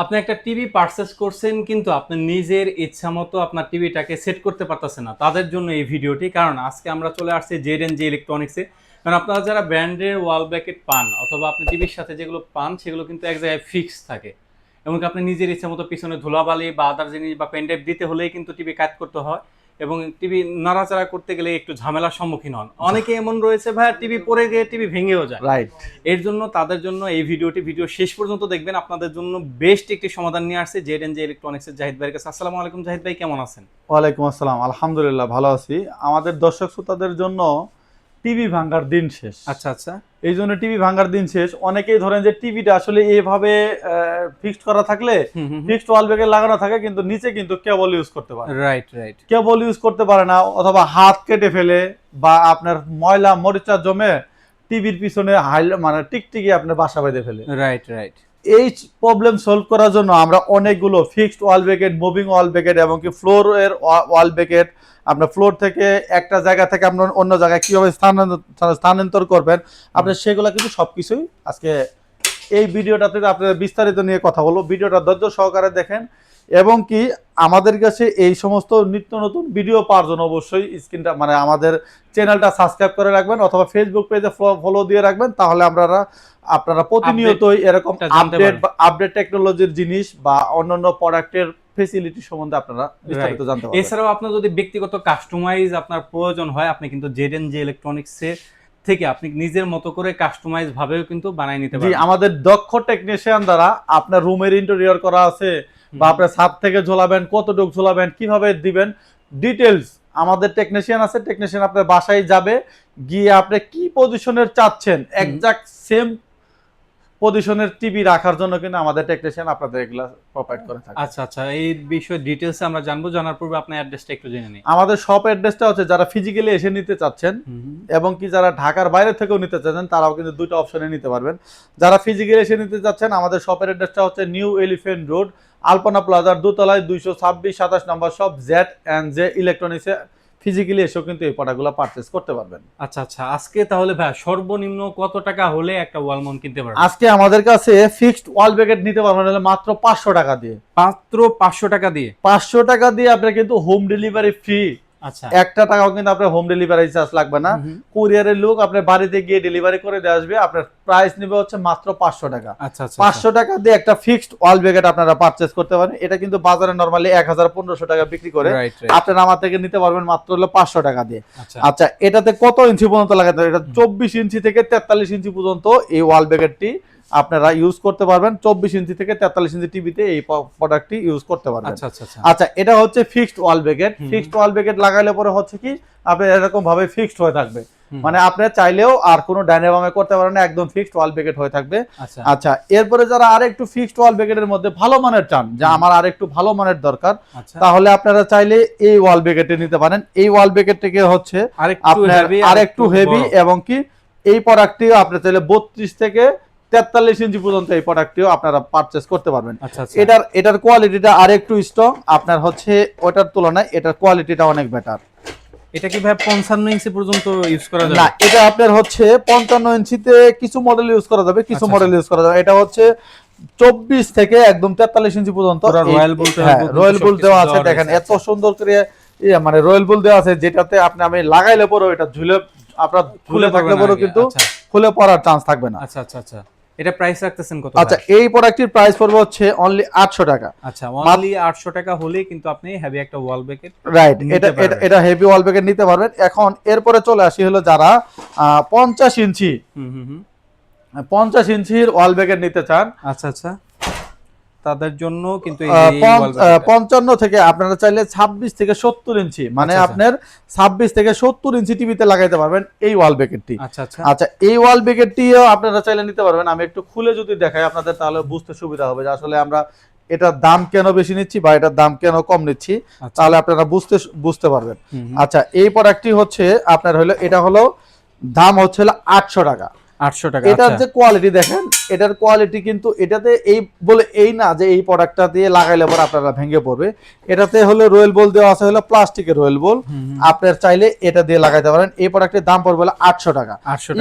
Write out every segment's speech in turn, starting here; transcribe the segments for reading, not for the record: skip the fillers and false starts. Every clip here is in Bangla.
আপনি একটা টিভি পারচেজ করছেন কিন্তু আপনি নিজের ইচ্ছা মতো আপনার টিভিটাকে সেট করতে পারতেছেন না, তাদের জন্য এই ভিডিওটি। কারণ আজকে আমরা চলে আসছি জেড ইলেকট্রনিক্সে। কারণ আপনারা যারা ব্র্যান্ডের ওয়াল ব্র্যাকেট পান অথবা আপনি টিভির সাথে যেগুলো পান সেগুলো কিন্তু এক জায়গায় ফিক্স থাকে, এবং আপনি নিজের ইচ্ছা মতো পিছনে ধুলাবালি বা আদার জিনিস বা পেনড্রাইভ দিতে হলেই কিন্তু টিভি কাজ করতে হয়, এবং টিভি নাড়াচাড়া করতে গেলে একটু ঝামেলার সম্মুখীন হন। অনেকে এমন রয়েছে ভাই, টিভি পড়ে গিয়ে টিভি ভেঙেও যায়। রাইট। এর জন্য তাদের জন্য এই ভিডিও শেষ পর্যন্ত দেখবেন। আপনাদের জন্য বেস্ট একটি সমাধান নিয়ে আসছে জেড ইলেকট্রনিক্সের জাহিদ ভাইয়ের কাছে। আসসালামু আলাইকুম জাহিদ ভাই, কেমন আছেন? ওয়ালাইকুম আসসালাম, আলহামদুলিল্লাহ ভালো আছি। আমাদের দর্শক শ্রোতাদের জন্য টিভি ভাঙার দিন শেষ। আচ্ছা আচ্ছা। এই জন্য টিভি ভাঙার দিন শেষ। অনেকেই ধরেন যে টিভিটা আসলে এইভাবে ফিক্সড করা থাকলে, ফিক্সড ওয়াল ব্রেকেট লাগানো থাকে, কিন্তু নিচে কিন্তু কেবল ইউজ করতে পারে, রাইট রাইট। কেবল ইউজ করতে পারে না, অথবা হাত কেটে ফেলে বা আপনার ময়লা মরিচা জমে টিভির পিছনে মানে টিকটিকি আপনার বাসা বেঁধে ফেলে। Right right. এই প্রবলেম সলভ করার জন্য আমরা অনেকগুলো ফিক্সড ওয়াল ব্রেকেট, মুভিং ওয়াল ব্রেকেট এবং কি ফ্লোরের ওয়াল ব্রেকেট, আপনার ফ্লোর থেকে একটা জায়গা থেকে আপনার অন্য জায়গায় কিভাবে স্থানান্তর করবেন, আপনার সেগুলো কিন্তু সবকিছুই আজকে এই ভিডিওটাতে আপনাদের বিস্তারিত নিয়ে কথা বলবো। ভিডিওটা ধৈর্য সহকারে দেখেন, এবং কি আমাদের কাছে এই সমস্ত নিত্য নতুন ভিডিও পাওয়ার জন্য অবশ্যই স্ক্রিনটা মানে আমাদের চ্যানেলটা সাবস্ক্রাইব করে রাখবেন অথবা ফেসবুক পেজে ফলো দিয়ে রাখবেন। তাহলে আপনারা প্রতিনিয়তই এরকম আপডেট টেকনোলজির জিনিস বা অন্যান্য প্রোডাক্টের ফেসিলিটি সম্বন্ধে আপনারা বিস্তারিত জানতে পারবেন। এছাড়াও আপনার যদি ব্যক্তিগত কাস্টমাইজ আপনার প্রয়োজন হয়, আপনি কিন্তু জেড ইলেকট্রনিক্সের থেকে আপনি নিজের মতো করে কাস্টমাইজ ভাবেও কিন্তু বানিয়ে নিতে পারেন। আমাদের দক্ষ টেকনিশিয়ান দ্বারা আপনার রুমের ইন্টেরিয়র করা আছে, বা আপনার ছাদ থেকে ঝোলাবেন, কতটুকু ঝোলাবেন, কিভাবে দিবেন, ডিটেলস আমাদের টেকনিশিয়ান আছে। টেকনিশিয়ান আপনার বাসায় যাবে, গিয়ে আপনি কি পজিশনের চাচ্ছেন এক্সাক্ট সেম পজিশনের টিভি রাখার জন্য কিন্তু আমাদের টেকনিশিয়ান আপনাদের এগুলা প্রোভাইড করে থাকে। আচ্ছা আচ্ছা, এই বিষয়ে ডিটেইলস আমরা জানবো। জানার পূর্বে আপনার অ্যাড্রেসটা একটু জেনে নিই। আমাদের শপ অ্যাড্রেসটা হচ্ছে, যারা ফিজিক্যালি এসে নিতে চাচ্ছেন এবং কি যারা ঢাকার বাইরে থেকেও নিতে চাচ্ছেন, তারাও কিন্তু দুটো অপশনে নিতে পারবেন। যারা ফিজিক্যালি এসে নিতে চাচ্ছেন, আমাদের শপের অ্যাড্রেসটা হচ্ছে নিউ এলিফ্যান্ট রোড, আলপনা প্লাজার দোতলায় 226-27 নম্বর শপ, জেড ইলেকট্রনিক্সে ফিজিক্যালি এসেও কিন্তু এই প্রোডাক্টগুলো পারচেজ করতে পারবেন। আচ্ছা আচ্ছা, আজকে তাহলে ভাই সর্বনিম্ন কত টাকা হলে একটা ওয়াল মাউন্ট কিনতে পারবেন? আজকে আমাদের কাছে ফিক্সড ওয়াল ব্রেকেট নিতে পারবেন হলে মাত্র 500 টাকা দিয়ে। মাত্র 500 টাকা দিয়ে? 500 টাকা দিয়ে আপনার কিন্তু হোম ডেলিভারি ফ্রি। আচ্ছা, একটা টাকাও কিন্তু আপনার হোম ডেলিভারি চার্জ লাগবে না। কুরিয়ারের লোক আপনার বাড়িতে গিয়ে ডেলিভারি করে দিয়ে আসবে। আপনার প্রাইস নেবে হচ্ছে মাত্র 500 টাকা। আচ্ছা আচ্ছা, 500 টাকা দিয়ে একটা ফিক্সড ওয়াল ব্রেকেট আপনারা পারচেজ করতে পারেন। এটা কিন্তু বাজারে নরমালি 1000-1500 টাকা বিক্রি করে, আপনারা আমার থেকে নিতে পারবেন মাত্র হলো 500 টাকা দিয়ে। আচ্ছা, এটাতে কত ইঞ্চি পর্যন্ত লাগাতে হবে? এটা 24 ইঞ্চি থেকে 43 ইঞ্চি পর্যন্ত এই ওয়াল ব্রেকেটটি আপনারা ইউজ করতে পারবেন। 24 ইঞ্চি থেকে 43 ইঞ্চি টিভিতে এই প্রোডাক্টটি ইউজ করতে পারবেন। আচ্ছা, এটা হচ্ছে ফিক্সড ওয়াল ব্রেকেট। ফিক্সড ওয়াল ব্রেকেট লাগাইলে পরে হচ্ছে কি, আপনি এরকম ভাবে ফিক্সড হয়ে থাকবে, মানে আপনি চাইলেও আর কোনো ডাইনামামে করতে পারেন না, একদম ফিক্সড ওয়াল ব্রেকেট হয়ে থাকবে। আচ্ছা, এরপরে যারা আরেকটু ফিক্সড ওয়াল ব্রেকেটের মধ্যে ভালো মানের চান, যে আমার আরেকটু ভালো মানের দরকার, তাহলে আপনারা চাইলে এই ওয়াল ব্রেকেটে নিতে পারেন। এই ওয়াল ব্রেকেট থেকে হচ্ছে আপনার আরেকটু হেভি, এবং কি এই প্রোডাক্টটিও আপনি চাইলে 32 থেকে 43 ইঞ্চি পর্যন্ত এই প্রোডাক্টটিও আপনারা পারচেজ করতে পারবেন। এটার কোয়ালিটিটা আরেকটু স্ট্রং, আপনার হচ্ছে ওটার তুলনায় এটার কোয়ালিটিটা অনেক বেটার। এটা কি ভাই 55 ইঞ্চি পর্যন্ত ইউজ করা যাবে? না, এটা আপনার হচ্ছে 55 ইঞ্চিতে কিছু মডেল ইউজ করা যাবে, কিছু মডেল ইউজ করা যাবে। এটা হচ্ছে 24 থেকে একদম 43 ইঞ্চি পর্যন্ত রয়্যাল বুল দেওয়া আছে। দেখেন এত সুন্দর করে মানে রয়্যাল বুল দেওয়া আছে, যেটাতে আমি লাগাইলে পরে এটা ঝুলে আপনার খুলে থাকলে পরে কিন্তু খুলে পড়ার চান্স থাকবে না। আচ্ছা আচ্ছা আচ্ছা, এটা প্রাইস রাখতেছেন কত? আচ্ছা, এই প্রোডাক্টটির প্রাইস পড়বে হচ্ছে অনলি 800 টাকা। আচ্ছা, অনলি 800 টাকা হলেই কিন্তু আপনি হেভি একটা ওয়াল ব্রেকেট, রাইট, এটা হেভি ওয়াল ব্রেকেট নিতে পারবেন। এখন এরপরে চলে আসি হলো যারা 50 ইঞ্চি 50 ইঞ্চির ওয়াল ব্রেকেট নিতে চান। আচ্ছা আচ্ছা, তাদের জন্য কিন্তু 55 থেকে আপনারা চাইলে 26 থেকে 70 ইঞ্চি, মানে আপনার 26 থেকে 70 ইঞ্চি টিভিতে লাগাইতে পারবেন এই ওয়াল ব্রেকেটটি। আচ্ছা আচ্ছা আচ্ছা, এই ওয়াল ব্রেকেটটিও আপনারা চাইলে নিতে পারবেন। আমি একটু খুলে যদি দেখাই আপনাদের, তাহলে বুঝতে সুবিধা হবে যে আসলে আমরা এটার দাম কেন বেশি নিচ্ছি বা এটার দাম কেন কম নিচ্ছি, তাহলে আপনারা বুঝতে পারবেন। আচ্ছা, এই প্রোডাক্টটি হচ্ছে আপনার হলো, এটা হলো দাম হচ্ছে 800 টাকা। 800 টাকা। এটার যে কোয়ালিটি দেখেন, এটার কোয়ালিটি কিন্তু এটাতে এই বলে এই না যে এই প্রোডাক্টটা দিয়ে লাগাইলে পরে আপনারা ভেঙে পড়বে। এটাতে হলো রয়্যাল বল দেওয়া আছে, হলো প্লাস্টিকের রয়্যাল বল, আপনারা চাইলে এটা দিয়ে লাগাইতে পারেন। এই প্রোডাক্টের দাম পড়বে 800 টাকা।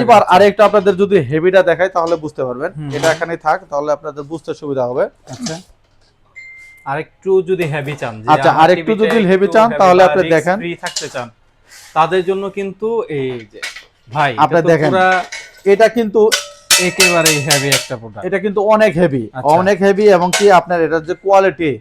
এবার আরেকটা আপনাদের যদি হেভিটা দেখাই তাহলে বুঝতে পারবেন। এটা এখানে থাক, তাহলে আপনাদের বুঝতে সুবিধা হবে। আচ্ছা, আরেকটু যদি হেভি চান, যে আচ্ছা আমার আরেকটু টিভিটা যদি হেভি একটু চান heavy তাহলে বা আপনি risk দেখেন, free থাকতে চান, তাদের জন্য কিন্তু এই যে ভাই আপনি এটা তো দেখেন পুরা এটা কিন্তু একেবারে হেভি একটা প্রোডাক্ট। এটা কিন্তু অনেক হেভি, আচ্ছা। অনেক হেভি, এবং কি আপনার এটার যে কোয়ালিটি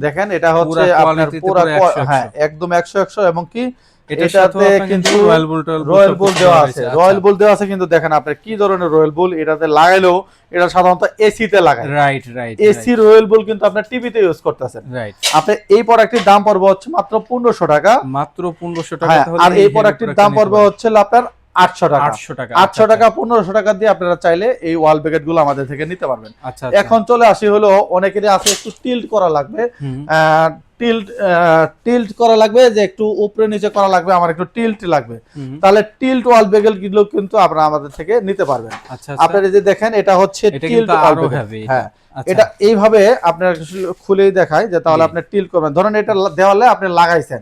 দেখেন, এটা হচ্ছে পুরা আপনার কোয়ালিটিতে পুরা পুরো 100 হ্যাঁ একদম 100 এবং কি এটার সাথেও এটাতে আপনার কিন্তু রয়্যাল বুল রয়্যাল বুল দেওয়া আছে, আচ্ছা। রয়্যাল বুল দেওয়া আছে, কিন্তু দেখেন আপনার কি ধরনের রয়্যাল বুল এটাতে লাগাইলেও, এটা সাধারণত এসি তে লাগায়, রাইট রাইট এসি রয়্যাল বুল কিন্তু আপনার টিভিতে ইউজ করতেছেন। রাইট। আপনি এই প্রোডাক্টটির দাম পড়বে হচ্ছে মাত্র 1500 টাকা, মাত্র 1500 টাকা। হ্যাঁ, তাহলে আর এই প্রোডাক্টটির দাম পড়বে হচ্ছে আপনার 800 টাকা। 800 টাকা। 800 টাকা 1500 টাকা দিয়ে আপনারা চাইলে এই ওয়াল ব্যাকেট গুলো আমাদের থেকে নিতে পারবেন। আচ্ছা। এখন চলে আসি হলো, অনেকেরই আছে একটু টিল্ট করা লাগবে, টিল্ট করা লাগবে, যে একটু উপরে নিচে করা লাগবে, আমার একটু টিল্ট লাগবে, তাহলে টিল্ট ওয়াল ব্যাকেট গুলো কিন্তু আপনারা আমাদের থেকে নিতে পারবেন। আপনারা যে দেখেন এটা হচ্ছে টিল্ট ওয়াল ব্যাকেট, হ্যাঁ এটা এইভাবে আপনার খুলেই দেখায় যে তাহলে আপনি টিল্ট করবেন। ধরেন এটা দেওয়ালে আপনি লাগাইছেন,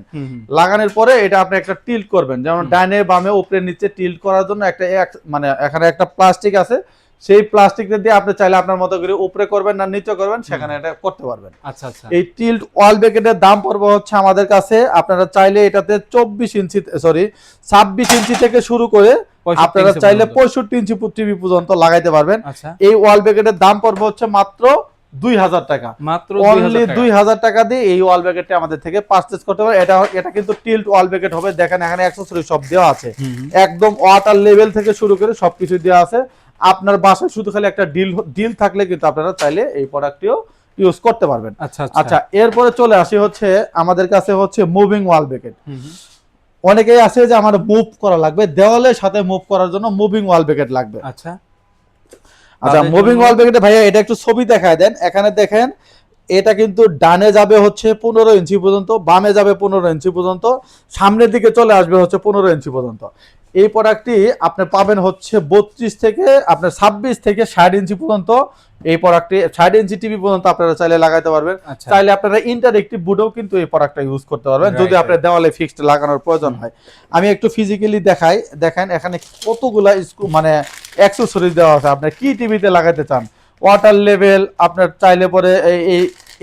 লাগানোর পরে এটা আপনি একটা টিল্ট করবেন, যেমন ডাইনে বামে উপরে নিচে টিল্ট করার জন্য একটা মানে এখানে একটা প্লাস্টিক আছে, সেই প্লাস্টিকটা দিয়ে আপনি চাইলে আপনার মতো করে উপরে করবেন না নিচে করবেন, সেখানে এটা করতে পারবেন। আচ্ছা আচ্ছা। এই টিল্ট ওয়াল ব্যাকেটের দাম পড়বে হচ্ছে আমাদের কাছে, আপনারা চাইলে এটাতে 26 ইঞ্চি থেকে শুরু করে আপনারা চাইলে 65 ইঞ্চি টিভি পর্যন্ত লাগাইতে পারবেন। এই ওয়াল ব্যাকেটের দাম পড়বে হচ্ছে মাত্র 2000 টাকা, মাত্র 2000 টাকা দিয়ে এই ওয়াল ব্যাকেটটা আমাদের থেকে পারচেজ করতে পারবেন। এটা কিন্তু টিল্ট ওয়াল ব্যাকেট হবে, দেখেন এখানে অ্যাকসেসরি সব দেওয়া আছে, একদম ওয়াটার লেভেল থেকে শুরু করে সবকিছু দেওয়া আছে। আপনার বাসায় শুধু খালি একটা ডিল থাকলে কিন্তু আপনারা চাইলে এই প্রোডাক্টটিও ইউজ করতে পারবেন। আচ্ছা, এরপরে চলে আসি হচ্ছে আমাদের কাছে হচ্ছে মুভিং ওয়াল ব্যাকেট। অনেকেই আছে যে আমার মুভ করা লাগবে, দেওয়ালের সাথে মুভ করার জন্য মুভিং ওয়াল ব্যাকেট লাগবে। আচ্ছা, মুভিং ওয়াল ব্যাকেটে ভাইয়া এটা একটু ছবি দেখায় দেন। এখানে দেখেন এটা কিন্তু ডানে যাবে হচ্ছে 15 ইঞ্চি পর্যন্ত, বামে যাবে 15 ইঞ্চি পর্যন্ত, সামনের দিকে চলে আসবে হচ্ছে 15 ইঞ্চি পর্যন্ত। এই প্রোডাক্টটি আপনি পাবেন হচ্ছে 32 থেকে আপনার 26 থেকে 60 ইঞ্চি পর্যন্ত। এই প্রোডাক্টটি 60 ইঞ্চি টিভি পর্যন্ত আপনারা চাইলে লাগাইতে পারবেন। চাইলে আপনারা ইন্টারেক্টিভ বোর্ডেও কিন্তু এই প্রোডাক্টটা ইউজ করতে পারবেন, যদি আপনার দেওয়ালে ফিক্সড লাগানোর প্রয়োজন হয়। আমি একটু ফিজিক্যালি দেখাই, দেখেন এখানে কতগুলা মানে অ্যাকসেসরিজ দেওয়া আছে, আপনি কি টিভিতে লাগাইতে চান। ওয়াটার লেভেল আপনার চাইলে পরে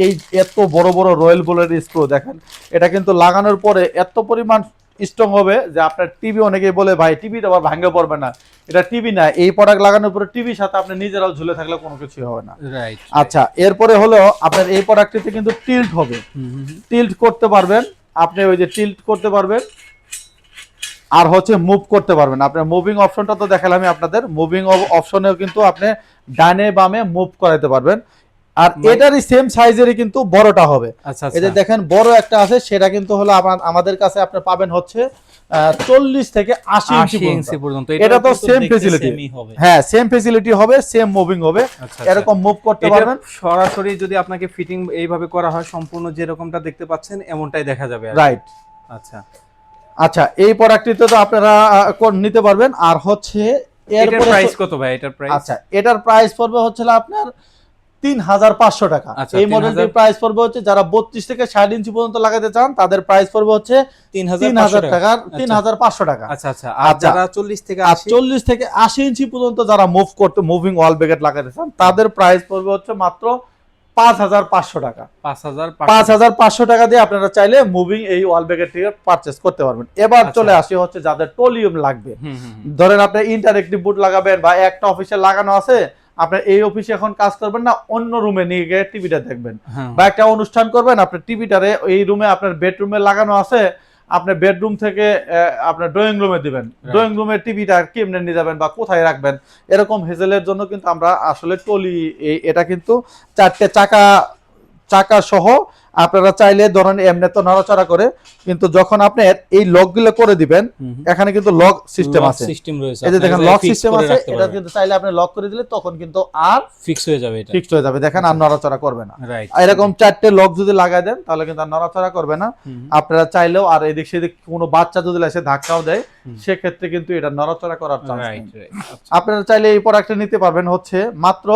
এই এত বড় বড় রয়্যাল বুলের স্ক্রু দেখেন, এটা কিন্তু লাগানোর পরে এত পরিমাণ স্ট্রং হবে যে আপনার টিভি, অনেকেই বলে ভাই টিভিটা আবার ভাঙে পড়বে না, এটা টিভি না, এই প্রোডাক্ট লাগানোর পরে টিভির সাথে আপনি নিজেরাও ঝুলে থাকলে কোনো কিছু হবে না। আচ্ছা, এরপরে হলো আপনার এই প্রোডাক্টটিতে কিন্তু টিল্ট হবে, টিল্ট করতে পারবেন আপনি, ওই যে টিল্ট করতে পারবেন আর হচ্ছে মুভ করতে পারবেন। আপনার মুভিং অপশনটা তো দেখালাম আমি আপনাদের, মুভিং অপশনেও কিন্তু আপনি ডানে বামে মুভ করাতে পারবেন। আর এটারই সেম সাইজেরই কিন্তু বড়টা হবে। এই যে দেখেন বড় একটা আছে, সেটা কিন্তু হলো আমাদের কাছে আপনি পাবেন হচ্ছে 40 থেকে 80 ইঞ্চি পর্যন্ত। এটা তো সেম ফ্যাসিলিটি, হ্যাঁ সেম ফ্যাসিলিটি হবে, সেম মুভিং হবে, এরকম মুভ করতে পারবেন। সরাসরি যদি আপনাকে ফিটিং এইভাবে করা হয়, সম্পূর্ণ যেরকমটা দেখতে পাচ্ছেন এমনটাই দেখা যাবে। রাইট। আচ্ছা আচ্ছা, এই প্রোডাক্টটিতে তো আপনারা নিতে পারবেন। আর হচ্ছে এর প্রাইস কত ভাই? এটার প্রাইস, আচ্ছা এটার প্রাইস পড়বে হচ্ছে আপনার 3500 টাকা। এই মডেলটির প্রাইস পড়বে হচ্ছে, যারা 32 থেকে 60 ইঞ্চি পর্যন্ত লাগাতে চান তাদের প্রাইস পড়বে হচ্ছে 3000 টাকা, 3500 টাকা। আচ্ছা আচ্ছা। আর যারা 40 থেকে 80 ইঞ্চি পর্যন্ত যারা মুভিং ওয়াল ব্যাকেট লাগাতে চান তাদের প্রাইস পড়বে হচ্ছে মাত্র 5500 টাকা। 5500 টাকা দিয়ে আপনারা চাইলে মুভিং এই ওয়াল ব্যাকেটটি পারচেজ করতে পারবেন। এবার চলে আসি হচ্ছে যাদের টলিউম লাগবে, ধরেন আপনি ইন্টারেক্টিভ বোর্ড লাগাবেন বা একটা অফিসে লাগানো আছে, আপনি এই অফিসে এখন কাজ করবেন না, অন্য রুমে নিয়ে গিয়ে টিভিটা দেখবেন, বা একটা অনুষ্ঠান করবেন, আপনার টিভিটারে এই রুমে আপনার বেডরুমে লাগানো আছে, আপনি বেডরুম থেকে আপনার ড্রয়িং রুমে দিবেন, ড্রয়িং রুমের টিভিটা কেমনে নিয়ে যাবেন বা কোথায় রাখবেন, এরকম হেজেলের জন্য কিন্তু আমরা আসলে টলি, এটা কিন্তু 4টে চাকা সহ আপনারা চাইলে ধরেন এমনি তো নড়াচড়া করে, কিন্তু যখন আপনি এই লকগুলো করে দিবেন, এখানে কিন্তু লক সিস্টেম আছে, এই যে দেখেন লক সিস্টেম আছে, এটা কিন্তু চাইলে আপনি লক করে দিলে তখন কিন্তু আর ফিক্স হয়ে যাবে, এটা ফিক্স হয়ে যাবে, দেখেন আর নড়াচড়া করবে না। এরকম 4টে লক যদি লাগাই দেন তাহলে কিন্তু আর নড়াচড়া করবে না। আপনারা চাইলেও আর এদিক সেদিক কোনো বাচ্চা যদি এসে ধাক্কাও দেয়, সেক্ষেত্রে কিন্তু এটা নড়াচড়া করার চান্স নেই। আপনারা চাইলে এই প্রোডাক্টটা নিতে পারবেন হচ্ছে মাত্র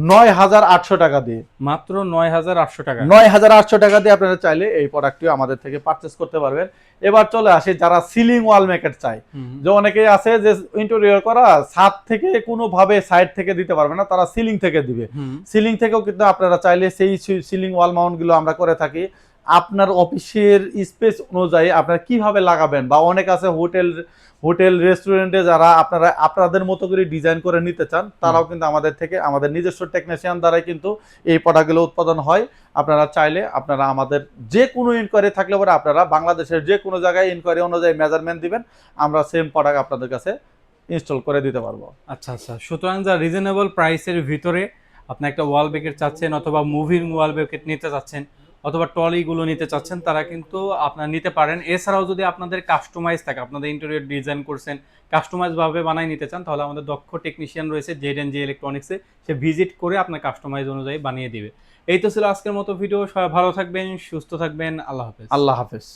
9,800 টাকা দিয়ে, মাত্র 9,800 টাকা। 9,800 টাকা দিয়ে আপনারা চাইলে এই প্রোডাক্টটি আমাদের থেকে পারচেজ করতে পারবেন। এবার চলে আসে যারা সিলিং ওয়াল মেকেট চায়, যে অনেকেই আছে যে ইন্টেরিয়র করা ছাদ থেকে কোনোভাবে সাইড থেকে দিতে পারবে না, তারা সিলিং থেকে দিবে। সিলিং থেকেও কিন্তু আপনারা চাইলে সেই সিলিং ওয়াল মাউন্ট গুলো আমরা করে থাকি। আপনার অফিসের স্পেস অনুযায়ী আপনারা কিভাবে লাগাবেন, বা অনেক আছে হোটেল রেস্টুরেন্টে যারা আপনারা আপনাদের মতো করে ডিজাইন করে নিতে চান, তারাও কিন্তু আমাদের থেকে, আমাদের নিজস্ব টেকনিশিয়ান দ্বারাই কিন্তু এই প্রোডাক্টগুলো উৎপাদন হয়। আপনারা চাইলে আপনারা আমাদের যে কোনো ইনকোয়ারি থাকলে পরে আপনারা বাংলাদেশের যে কোনো জায়গায় ইনকোয়ারি অনুযায়ী মেজারমেন্ট দিবেন, আমরা সেম প্রোডাক্ট আপনাদের কাছে ইনস্টল করে দিতে পারবো। আচ্ছা আচ্ছা, সুতরাং যা রিজনেবল প্রাইসের ভিতরে আপনি একটা ওয়াল ব্যাকেট চাচ্ছেন, অথবা মুভিং ওয়াল ব্যাকেট নিতে চাচ্ছেন, অথবা ট্রলিগুলো নিতে চাচ্ছেন, তারা কিন্তু আপনারা নিতে পারেন। এছাড়াও যদি আপনাদের কাস্টমাইজ থাকে, আপনাদের ইন্টেরিয়র ডিজাইন করছেন, কাস্টমাইজ ভাবে বানাই নিতে চান, তাহলে আমাদের দক্ষ টেকনিশিয়ান রয়েছে জেড ইলেকট্রনিক্সে, সে ভিজিট করে আপনার কাস্টমাইজ অনুযায়ী বানিয়ে দিবে। এই তো ছিল আজকের মতো ভিডিও। সবাই ভালো থাকবেন, সুস্থ থাকবেন, আল্লাহ হাফেজ। আল্লাহ হাফেজ।